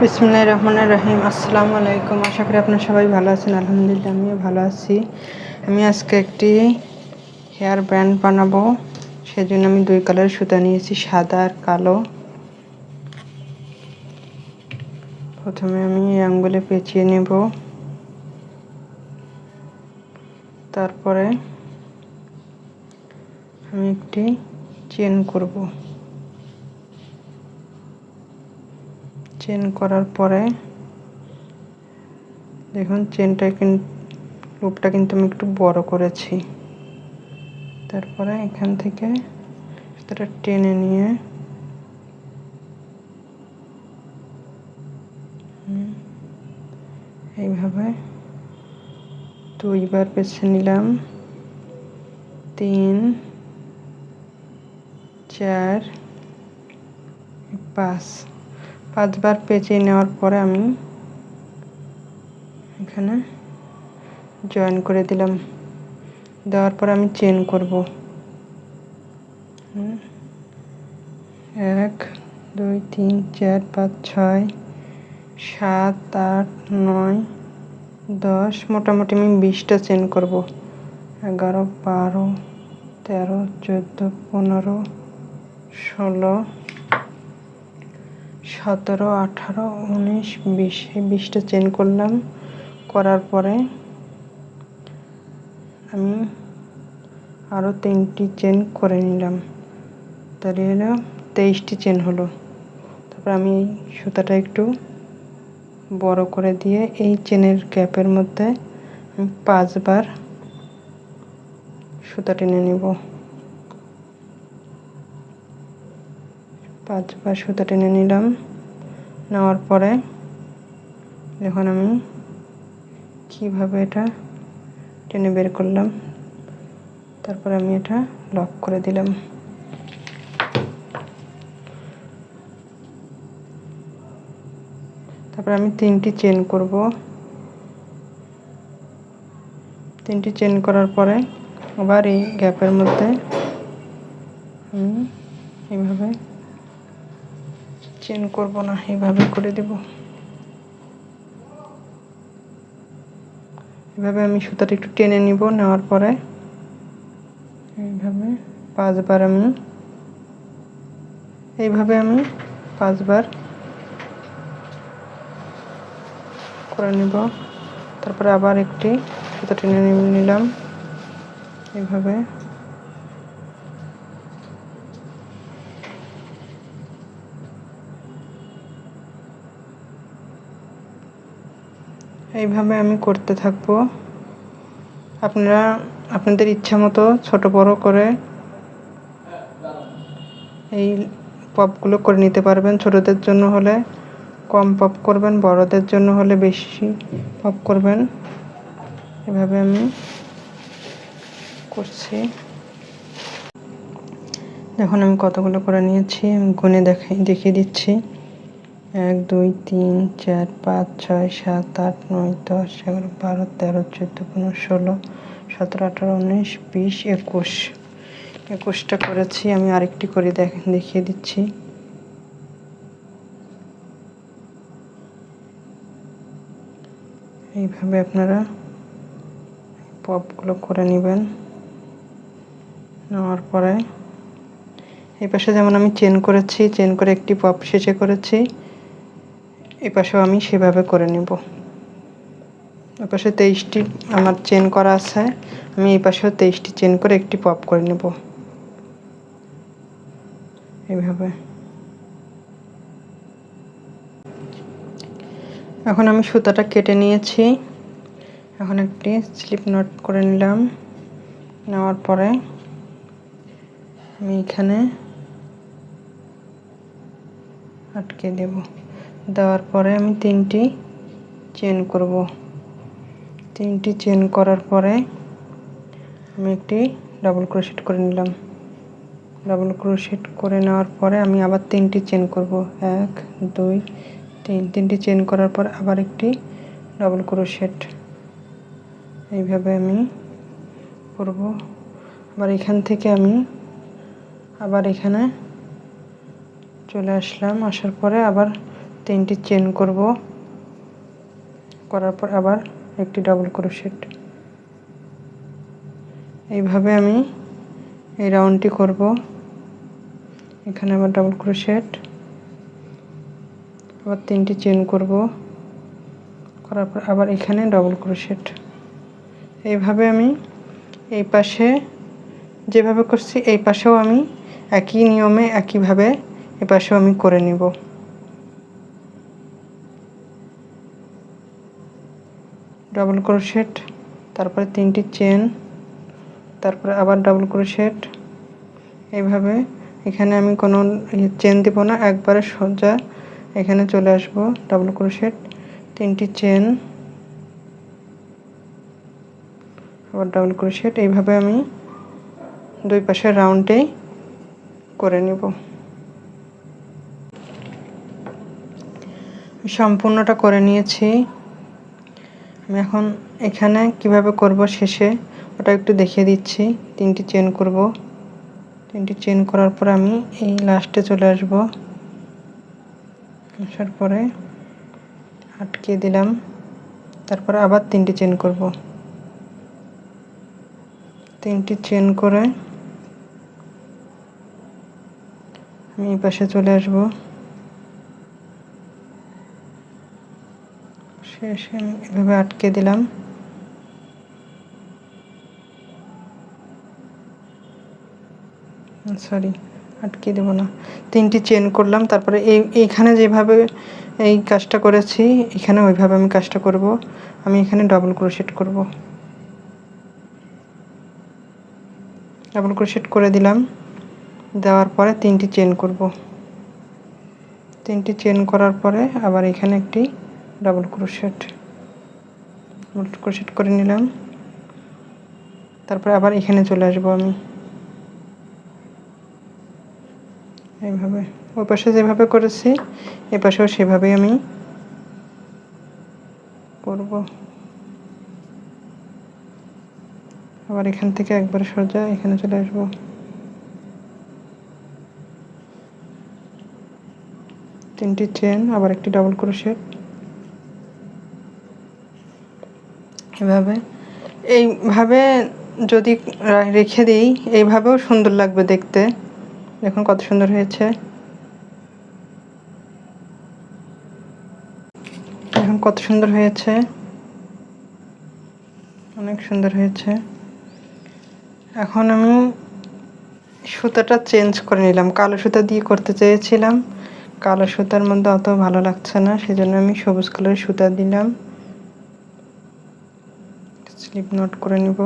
বিসমিল্লাহির রহমানির রহিম। আসসালামু আলাইকুম। আশা করি আপনারা সবাই ভালো আছেন। আলহামদুলিল্লাহ আমিও ভালো আছি। আমি আজকে একটি হেয়ার ব্যান্ড বানাবো। সেজন্য আমি 2 কালারের সুতা নিয়েছি, সাদা আর কালো। প্রথমে আমি এই আঙ্গুলে পেঁচিয়ে নেব, তারপরে আমি একটি চেন করব। চেন করার পরে দেখুন লুপটা কিন্তু আমি একটু বড় করেছি। তারপরে এখান থেকে সেটা টেনে নিয়ে এইভাবে 2 বার পেঁচে নিলাম। 3 4 5 বার পেঁচিয়ে নেওয়ার পরে আমি এখানে জয়েন করে দিলাম। দেওয়ার পরে আমি চেন করব। 1 2 3 4 5 6 7 8 9 10, মোটামুটি আমি 20টা চেন করব। 11 12 13 14 15 16 17 18 19 20, এই 20টা চেন করলাম। করার পরে আমি আরও 3টি চেন করে নিলাম, তাহলে হলো 23টি চেন হলো। তারপর আমি এই সুতাটা একটু বড় করে দিয়ে এই চেনের গ্যাপের মধ্যে আমি 5 বার সুতা টেনে নেব। 5 বার সুতা টেনে নিলাম। নেওয়ার পরে এখন আমি কিভাবে এটা টেনে বের করলাম, তারপর আমি এটা লক করে দিলাম। তারপর আমি 3টি চেন করব। 3টি চেন করার পরে আবার এই গ্যাপের মধ্যে আমি এইভাবে চেন করব না, এইভাবে করে দেব। এভাবে আমি সুতাটা একটু টেনে নিব। নেওয়ার পরে এইভাবে 5 বার আমি 5 বার করে নেব। তারপরে আবার একটি সুতা টেনে নিলাম এইভাবে। এইভাবে আমি করতে থাকব। আপনারা আপনাদের ইচ্ছা মতো ছোট বড় করে এই পপগুলো করে নিতে পারবেন। ছোটদের জন্য হলে কম পপ করবেন, বড়দের জন্য হলে বেশি পপ করবেন। এভাবে আমি করছি। দেখুন আমি কতগুলো করে নিয়েছি, আমি গুনে দেখিয়ে দিচ্ছি। 1 2 3 4 5 6 7 8 9 10 11 12 13 14 15 16 17 18 19 20 21টা করেছি। আমি আরেকটি করে দেখিয়ে দিচ্ছি। এইভাবে আপনারা পপগুলো করে নেবেন। নেওয়ার পরে এই পাশে যেমন আমি চেন করেছি, চেন করে একটি পপ শেষে করেছি, এই পাশেও আমি সেভাবে করে নেব। এই পাশে 23টি আমার চেন করা আছে, আমি এই পাশেও 23টি চেন করে একটি পপ করে নেব এইভাবে। এখন আমি সুতাটা কেটে নিয়েছি। এখন একটি স্লিপ নট করে নিলাম। নেওয়ার পরে আমি এখানে আটকে দেব। দেওয়ার পরে আমি 3টি চেন করব। 3টি চেন করার পরে আমি একটি ডাবল ক্রোশেট করে নিলাম। ডাবল ক্রোশেট করে নেওয়ার পরে আমি আবার 3টি চেন করব। 1 2 3, 3টি চেন করার পর আবার একটি ডাবল ক্রোশেট। এইভাবে আমি করব। আবার এখান থেকে আমি আবার এখানে চলে আসলাম। আসার পরে আবার তিনটি চেন করব, করার পর আবার একটি ডাবল ক্রোশেট। এইভাবে আমি এই রাউন্ডটি করব। এখানে আবার ডাবল ক্রোশেট, আবার তিনটি চেন করব, করার পর আবার এখানে ডাবল ক্রোশেট। এইভাবে আমি এই পাশে যেভাবে করছি এই পাশেও আমি একই নিয়মে একইভাবে এই পাশেও আমি করে নিব। ডাবল ক্রোশেট, তারপরে তিনটি চেন, তারপরে আবার ডাবল ক্রোশেট। এইভাবে এখানে আমি কোনো চেন দেব না, একবারে সোজা এখানে চলে আসব। ডাবল ক্রোশেট, তিনটি চেন, আবার ডাবল ক্রোশেট। এইভাবে আমি দুই পাশের রাউন্ডে করে নিব। সম্পূর্ণটা করে নিয়েছি। আমি এখন এখানে কিভাবে করব শেষে ওটা একটু দেখিয়ে দিচ্ছি। তিনটি চেন করব, তিনটি চেন করার পর আমি এই লাস্টে চলে আসব। আসার পরে আটকে দিলাম, তারপর আবার তিনটি চেন করব। তিনটি চেন করে আমি এই পাশে চলে আসব। শেষে আমি এভাবে আটকে দিলাম। সরি, আটকে দেব না, তিনটি চেন করলাম। তারপরে এইখানে যেভাবে এই কাজটা করেছি এখানে ওইভাবে আমি কাজটা করব। আমি এখানে ডাবল ক্রোশেট করব। ডাবল ক্রোশেট করে দিলাম, দেওয়ার পরে তিনটি চেন করব। তিনটি চেন করার পরে আবার এখানে একটি ডাবল ক্রোশেট করে নিলাম। তারপরে আবার এখানে চলে আসব আমি এইভাবে। ওই পাশে যেভাবে করেছি এ পাশেও সেভাবেই আমি করব। আবার এখান থেকে একবারে সোজা এখানে চলে আসব। তিনটি চেন, আবার একটি ডাবল ক্রোশেট। এইভাবে যদি রেখে দিই এইভাবেও সুন্দর লাগবে দেখতে। দেখুন কত সুন্দর হয়েছে, এখন কত সুন্দর হয়েছে, অনেক সুন্দর হয়েছে। এখন আমি সুতাটা চেঞ্জ করে নিলাম, কালো সুতা দিয়ে করতে চেয়েছিলাম, কালো সুতার মধ্যে অত ভালো লাগছে না, সেজন্য আমি সবুজ কালারের সুতা দিলাম। স্লিপ নট করে নিব।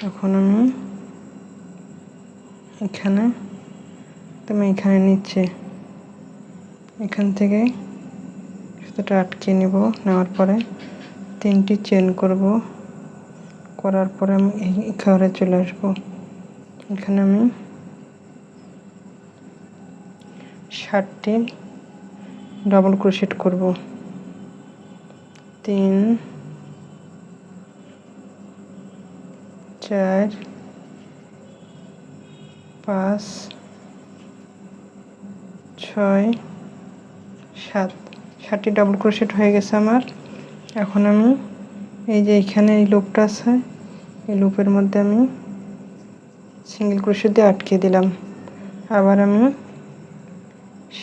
এখন আমি এখানে নিচে এখান থেকে সুতাটা আটকে নেব। নেওয়ার পরে তিনটি চেন করব, করার পরে আমি এই ঘরে চলে আসব। এখানে আমি 60টি ডাবল ক্রোশেট করব। 3 4 5 6 7, 7টি ডাবল ক্রোশেট হয়ে গেছে আমার। এখন আমি এই যে এখানে এই লুপটা আছে, এই লুপের মধ্যে আমি সিঙ্গেল ক্রোশেট দিয়ে আটকে দিলাম। আবার আমি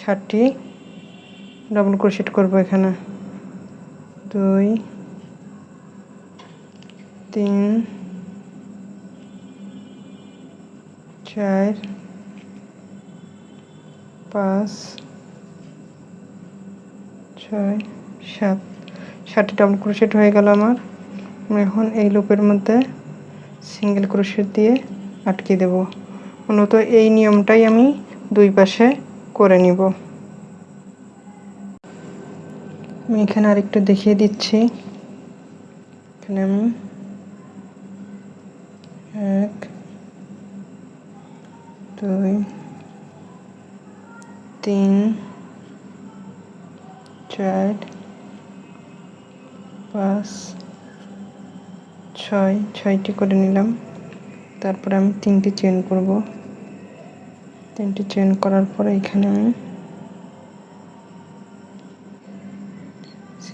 7টি ডাবল ক্রোশেট করব। এখানে 2 3 4 5 6 7, 7টি ডাবল ক্রোশেট হয়ে গেল আমার। এখন এই লুপের মধ্যে সিঙ্গেল ক্রোশেট দিয়ে আটকে দেব। মূলত এই নিয়মটাই আমি দুই পাশে করে নিব। আমি এখানে আরেকটু দেখিয়ে দিচ্ছি। এখানে আমি 1 2 3 4 5 6, 6টি করে নিলাম। তারপরে আমি তিনটি চেন করব। তিনটি চেন করার পরে এখানে আমি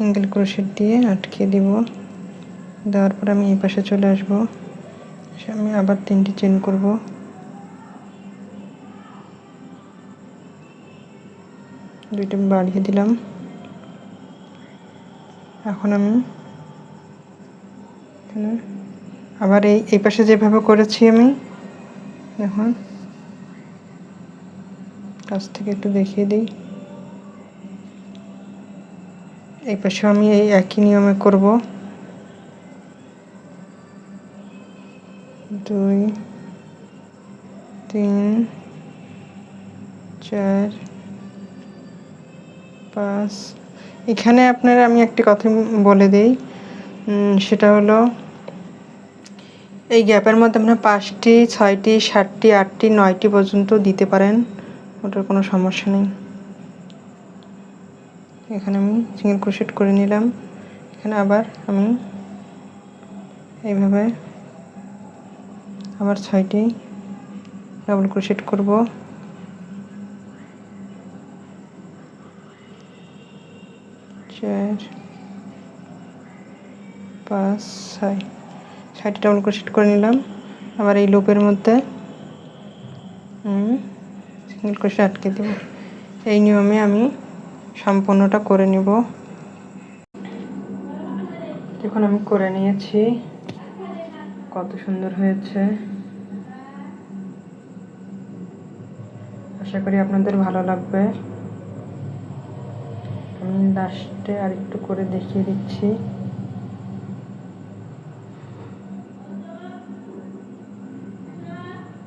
সিঙ্গেল ক্রোশেট দিয়ে আটকে দেব। দেওয়ার পর আমি এই পাশে চলে আসব, আমি আবার 3টি চেন করব। দুইটা বাড়িয়ে দিলাম। এখন আমি আবার এই পাশে যেভাবে করেছি আমি, দেখুন কাছ থেকে একটু দেখিয়ে দিই। এই পাশে আমি এই একই নিয়মে করব। 2 3 4 5। এখানে আপনারা আমি একটি কথা বলে দিই, সেটা হলো এই গ্যাপের মধ্যে আপনারা 5টি 6টি 7টি 8টি 9টি পর্যন্ত দিতে পারেন, ওটার কোনো সমস্যা নেই। এখানে আমি সিঙ্গেল ক্রোশেট করে নিলাম। এখানে আবার আমি এইভাবে আবার 6টি ডাবল ক্রোশেট করব। 4 5 6টি ডাবল ক্রোশেট করে নিলাম। আবার এই লুপের মধ্যে সিঙ্গেল ক্রোশেট আটকে দেব। এই নিয়মে আমি সম্পূর্ণটা করে নিব। দেখুন আমি করে নিয়েছি, কত সুন্দর হয়েছে। আশা করি আপনাদের ভালো লাগবে। আমি লাস্টে আর একটু করে দেখিয়ে দিচ্ছি।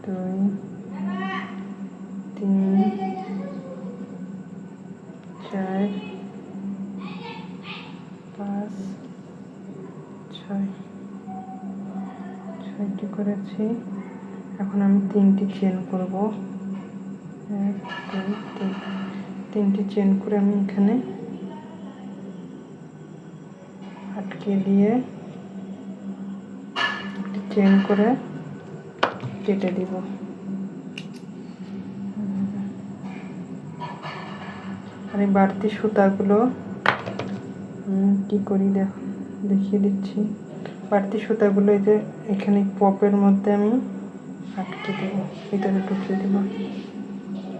দুই, 3 4 5 6টি করেছি। এখন আমি 3টি চেন করব। 1 2 3, 3টি চেন করে আমি এখানে আটকে দিয়ে চেন করে কেটে দিব। আর এই বাড়তি সুতাগুলো কি করি দেখিয়ে দিচ্ছি। বাড়তি সুতাগুলো এই যে এখানে পপের মধ্যে আমি আটকে দেব, ভিতরে ঢুকিয়ে দেব।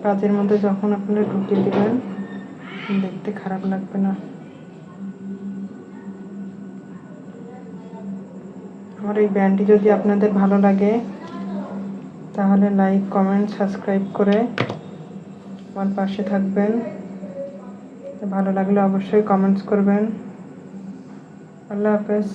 কাজের মধ্যে যখন আপনারা ঢুকিয়ে দেবেন দেখতে খারাপ লাগবে না। আমার এই ব্যান্ডটি যদি আপনাদের ভালো লাগে তাহলে লাইক কমেন্ট সাবস্ক্রাইব করে আমার পাশে থাকবেন। ভালো লাগলে অবশ্যই কমেন্টস করবেন। আল্লাহ হাফেজ।